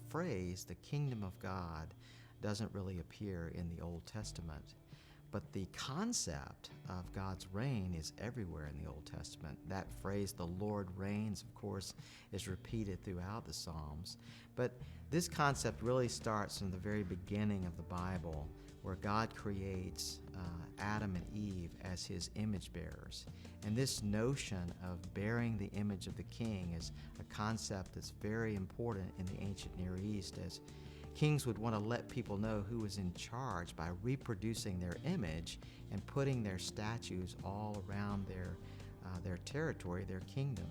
phrase, the kingdom of God, doesn't really appear in the Old Testament. But the concept of God's reign is everywhere in the Old Testament. That phrase, the Lord reigns, of course, is repeated throughout the Psalms. But this concept really starts from the very beginning of the Bible, where God creates Adam and Eve as his image bearers. And this notion of bearing the image of the king is a concept that's very important in the ancient Near East, as kings would want to let people know who was in charge by reproducing their image and putting their statues all around their territory, their kingdom.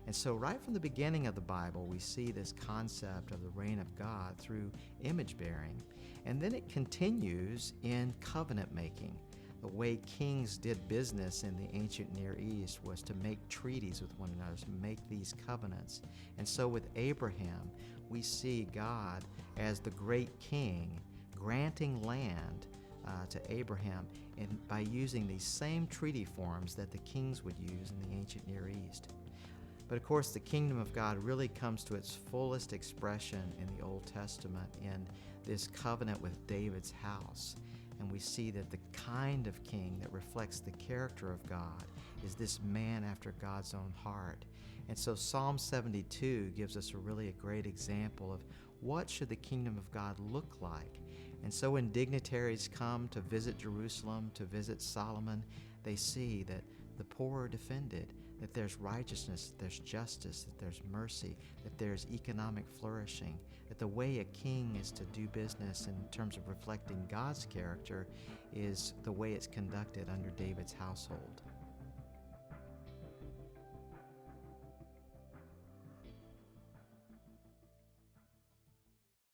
And so right from the beginning of the Bible, we see this concept of the reign of God through image bearing. And then it continues in covenant making. The way kings did business in the ancient Near East was to make treaties with one another, to make these covenants. And so with Abraham, we see God as the great king granting land to Abraham by using these same treaty forms that the kings would use in the ancient Near East. But of course, the kingdom of God really comes to its fullest expression in the Old Testament in this covenant with David's house. And we see that the kind of king that reflects the character of God is this man after God's own heart. And so Psalm 72 gives us a great example of what should the kingdom of God look like. And so when dignitaries come to visit Jerusalem, to visit Solomon, they see that the poor are defended, that there's righteousness, that there's justice, that there's mercy, that there's economic flourishing, that the way a king is to do business in terms of reflecting God's character is the way it's conducted under David's household.